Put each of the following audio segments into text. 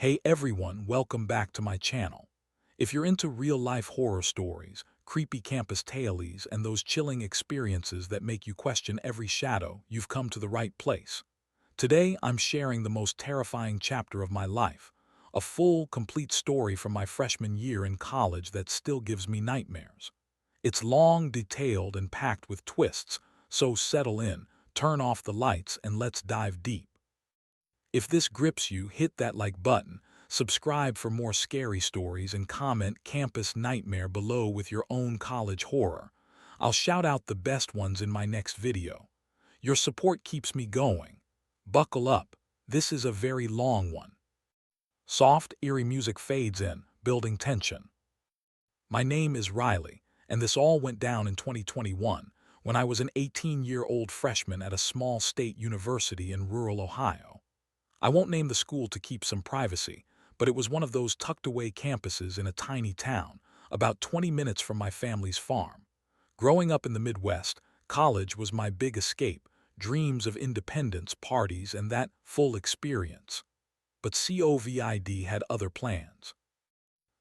Hey everyone, welcome back to my channel. If you're into real-life horror stories, creepy campus tales, and those chilling experiences that make you question every shadow, you've come to the right place. Today, I'm sharing the most terrifying chapter of my life, a full, complete story from my freshman year in college that still gives me nightmares. It's long, detailed, and packed with twists, so settle in, turn off the lights, and let's dive deep. If this grips you, hit that like button, subscribe for more scary stories, and comment "Campus Nightmare" below with your own college horror. I'll shout out the best ones in my next video. Your support keeps me going. Buckle up, this is a very long one. Soft, eerie music fades in, building tension. My name is Riley, and this all went down in 2021 when I was an 18-year-old freshman at a small state university in rural Ohio. I won't name the school to keep some privacy, but it was one of those tucked-away campuses in a tiny town, about 20 minutes from my family's farm. Growing up in the Midwest, college was my big escape, dreams of independence, parties, and that full experience. But COVID had other plans.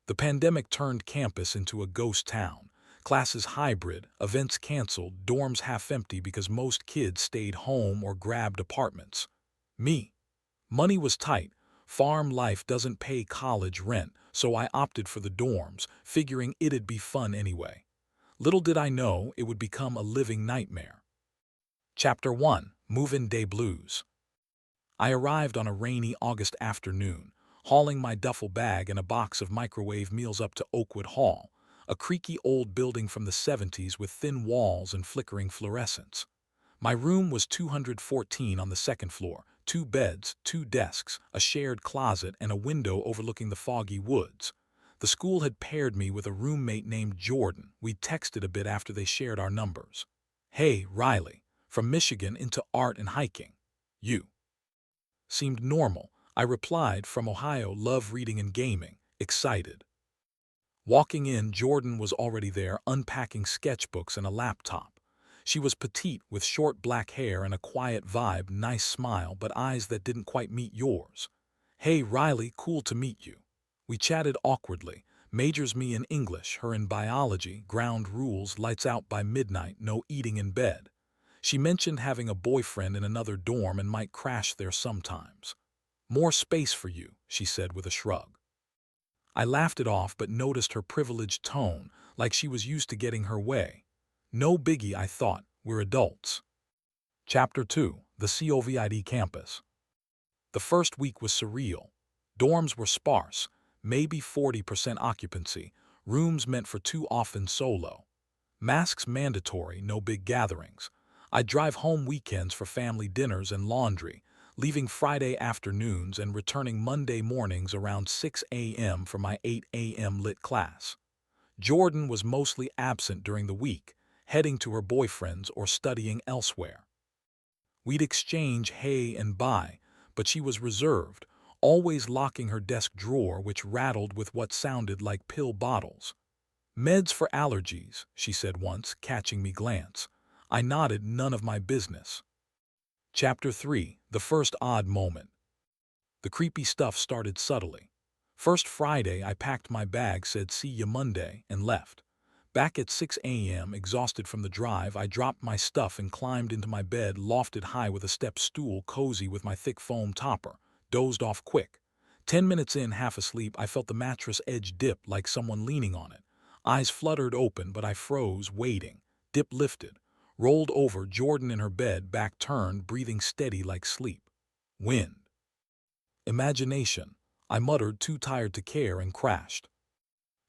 The pandemic turned campus into a ghost town, classes hybrid, events canceled, dorms half empty because most kids stayed home or grabbed apartments. Me. Money was tight. Farm life doesn't pay college rent, so I opted for the dorms, figuring it'd be fun anyway. Little did I know it would become a living nightmare. Chapter 1: Move-In Day Blues. I arrived on a rainy August afternoon, hauling my duffel bag and a box of microwave meals up to Oakwood Hall, a creaky old building from the 70s with thin walls and flickering fluorescents. My room was 214 on the second floor, 2 beds, 2 desks, a shared closet, and a window overlooking the foggy woods. The school had paired me with a roommate named Jordan. We'd texted a bit after they shared our numbers. "Hey, Riley, from Michigan into art and hiking. You." Seemed normal. I replied, "From Ohio, love reading and gaming," excited. Walking in, Jordan was already there, unpacking sketchbooks and a laptop. She was petite, with short black hair and a quiet vibe, nice smile, but eyes that didn't quite meet yours. "Hey, Riley, cool to meet you." We chatted awkwardly. Majors me in English, her in biology, ground rules, lights out by midnight, no eating in bed. She mentioned having a boyfriend in another dorm and might crash there sometimes. "More space for you," she said with a shrug. I laughed it off but noticed her privileged tone, like she was used to getting her way. No biggie, I thought, we're adults. Chapter 2: The COVID Campus. The first week was surreal. Dorms were sparse, maybe 40% occupancy, rooms meant for two, often solo. Masks mandatory, no big gatherings. I'd drive home weekends for family dinners and laundry, leaving Friday afternoons and returning Monday mornings around 6 a.m. for my 8 a.m. lit class. Jordan was mostly absent during the week, heading to her boyfriend's or studying elsewhere. We'd exchange hey and bye, but she was reserved, always locking her desk drawer, which rattled with what sounded like pill bottles. "Meds for allergies," she said once, catching me glance. I nodded, none of my business. Chapter 3: The First Odd Moment. The creepy stuff started subtly. First Friday, I packed my bag, said "see ya Monday," and left. Back at 6 a.m., exhausted from the drive, I dropped my stuff and climbed into my bed, lofted high with a step stool, cozy with my thick foam topper, dozed off quick. 10 minutes in, half asleep, I felt the mattress edge dip like someone leaning on it. Eyes fluttered open, but I froze, waiting. Dip lifted. Rolled over, Jordan in her bed, back turned, breathing steady like sleep. Wind. Imagination. I muttered, too tired to care, and crashed.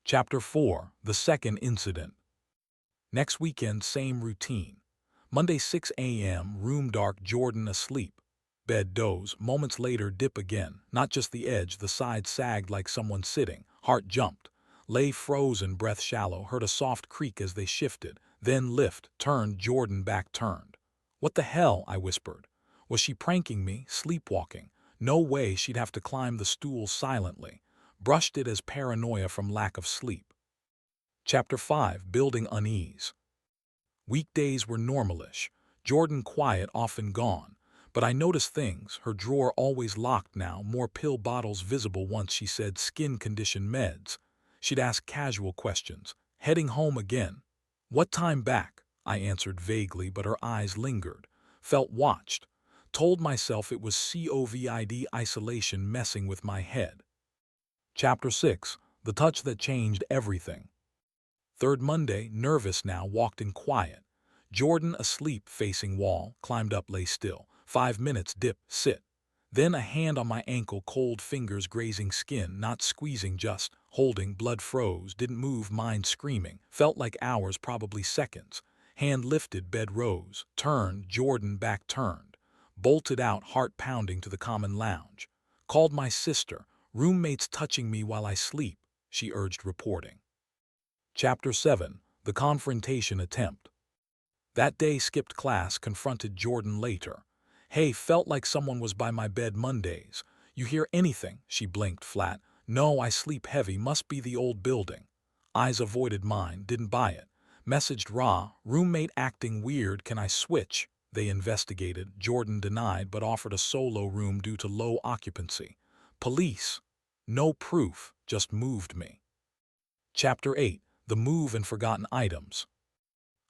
Chapter 4: The Second Incident. Next weekend, same routine. Monday 6 a.m., room dark, Jordan asleep. Bed doze, moments later dip again, not just the edge, the side sagged like someone sitting, heart jumped. Lay frozen, breath shallow, heard a soft creak as they shifted, then lift, turned, Jordan back turned. "What the hell?" I whispered. Was she pranking me, sleepwalking? No way, she'd have to climb the stool silently. Brushed it as paranoia from lack of sleep. Chapter 5: Building Unease. Weekdays were normalish. Jordan quiet, often gone. But I noticed things, her drawer always locked now, more pill bottles visible once she said skin condition meds. She'd ask casual questions. Heading home again. What time back? I answered vaguely, but her eyes lingered. Felt watched. Told myself it was COVID isolation messing with my head. Chapter 6. The Touch That Changed Everything. Third Monday, nervous now, walked in quiet. Jordan, asleep, facing wall, climbed up, lay still. 5 minutes, dip, sit. Then a hand on my ankle, cold fingers grazing skin, not squeezing, just holding. Blood froze, didn't move, mind screaming. Felt like hours, probably seconds. Hand lifted, bed rose. Turned, Jordan back turned. Bolted out, heart pounding, to the common lounge. Called my sister. Roommates touching me while I sleep, she urged, reporting. Chapter 7. The Confrontation Attempt. That day, skipped class, confronted Jordan later. Hey, felt like someone was by my bed Mondays. You hear anything? She blinked flat. No, I sleep heavy, must be the old building. Eyes avoided mine, didn't buy it. Messaged Ra, roommate acting weird, can I switch? They investigated. Jordan denied, but offered a solo room due to low occupancy. Police. No proof, just moved me. Chapter 8. The Move and Forgotten Items.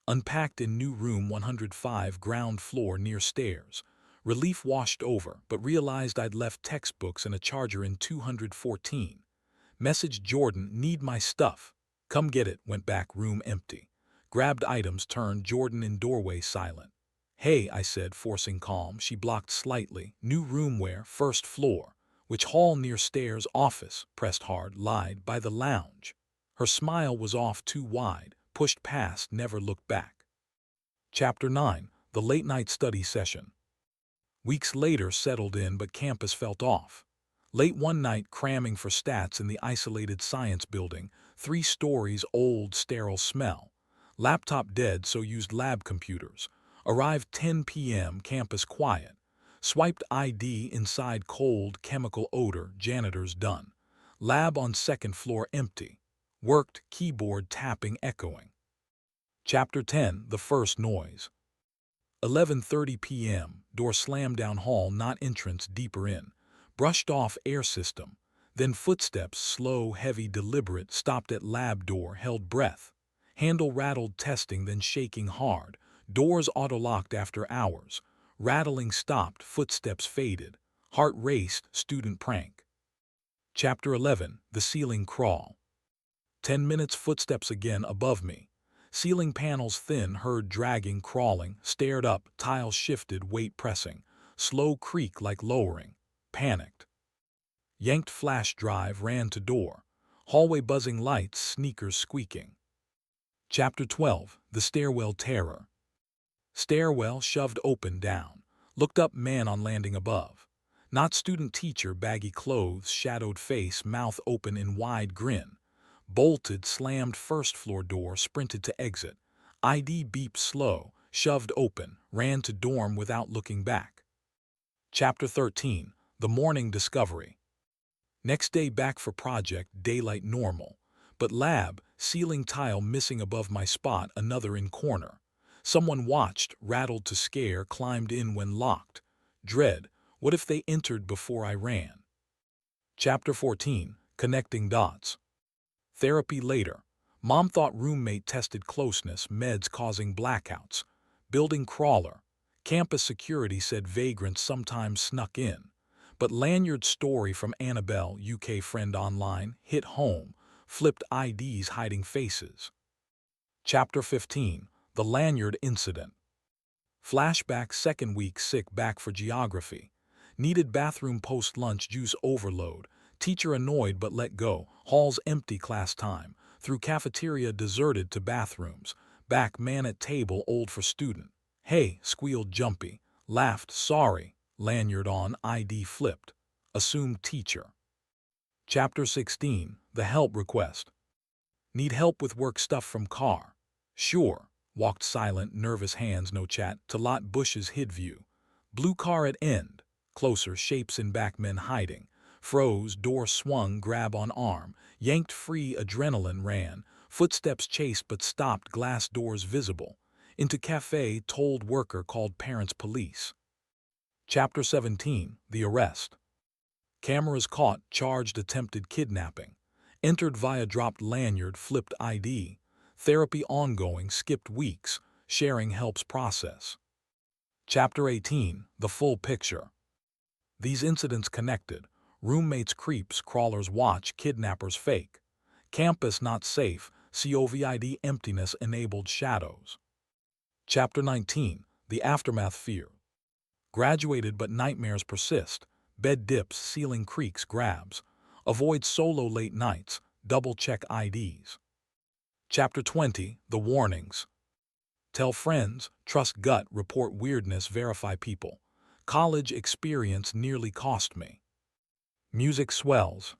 Unpacked in new room 105, ground floor near stairs. Relief washed over, but realized I'd left textbooks and a charger in 214. Messaged Jordan, need my stuff. Come get it, went back, room empty. Grabbed items, turned, Jordan in doorway, silent. Hey, I said, forcing calm. She blocked slightly. New room where? First floor. Which hall? Near stairs, office. Pressed hard, lied, by the lounge. Her smile was off, too wide, pushed past, never looked back. Chapter 9. The Late Night Study Session. Weeks later, settled in, but campus felt off. Late one night, cramming for stats in the isolated science building, 3 stories, old, sterile smell. Laptop dead, so used lab computers. Arrived 10 p.m., campus quiet. Swiped ID, inside cold, chemical odor, janitors done. Lab on second floor empty. Worked, keyboard tapping echoing. Chapter 10. The First Noise. 11:30 p.m., door slammed down hall, not entrance, deeper in. Brushed off air system. Then footsteps, slow, heavy, deliberate, stopped at lab door, held breath. Handle rattled, testing, then shaking hard. Doors auto-locked after hours. Rattling stopped, footsteps faded. Heart raced, student prank. Chapter 11. The Ceiling Crawl. 10 minutes, footsteps again above me. Ceiling panels thin, heard dragging, crawling, stared up, tiles shifted, weight pressing. Slow creak like lowering. Panicked. Yanked flash drive, ran to door. Hallway buzzing lights, sneakers squeaking. Chapter 12. The Stairwell Terror. Stairwell shoved open, down. Looked up, man on landing above. Not student teacher, baggy clothes, shadowed face, mouth open in wide grin. Bolted, slammed first floor door, sprinted to exit. ID beep slow, shoved open, ran to dorm without looking back. Chapter 13. The Morning Discovery. Next day, back for project, daylight normal. But lab, ceiling tile missing above my spot, another in corner. Someone watched, rattled to scare, climbed in when locked. Dread, what if they entered before I ran? Chapter 14. Connecting Dots. Therapy later. Mom thought roommate tested closeness, meds causing blackouts. Building crawler. Campus security said vagrants sometimes snuck in. But lanyard story from Annabelle, UK friend online, hit home. Flipped IDs hiding faces. Chapter 15. The Lanyard Incident. Flashback, second week sick, back for geography. Needed bathroom post-lunch, juice overload. Teacher annoyed but let go. Halls empty, class time. Through cafeteria deserted to bathrooms. Back, man at table, old for student. Hey, squealed jumpy. Laughed, sorry. Lanyard on, ID flipped. Assumed teacher. Chapter 16. The Help Request. Need help with work stuff from car. Sure. Walked silent, nervous hands, no chat, to lot bushes hid view. Blue car at end. Closer, shapes in back, men hiding. Froze, door swung, grab on arm. Yanked free, adrenaline ran. Footsteps chased but stopped, glass doors visible. Into cafe, told worker, called parents, police. Chapter 17, The Arrest. Cameras caught, charged attempted kidnapping. Entered via dropped lanyard, flipped ID. Therapy ongoing, skipped weeks. Sharing helps process. Chapter 18, The Full Picture. These incidents connected. Roommates creeps, crawlers watch, kidnappers fake. Campus not safe, COVID emptiness enabled shadows. Chapter 19, The Aftermath Fear. Graduated but nightmares persist. Bed dips, ceiling creaks, grabs. Avoid solo late nights, double-check IDs. Chapter 20, The Warnings. Tell friends, trust gut, report weirdness, verify people. College experience nearly cost me. Music swells.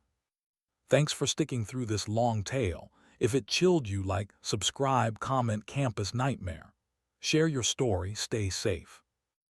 Thanks for sticking through this long tale. If it chilled you, like, subscribe, comment, campus nightmare. Share your story, stay safe.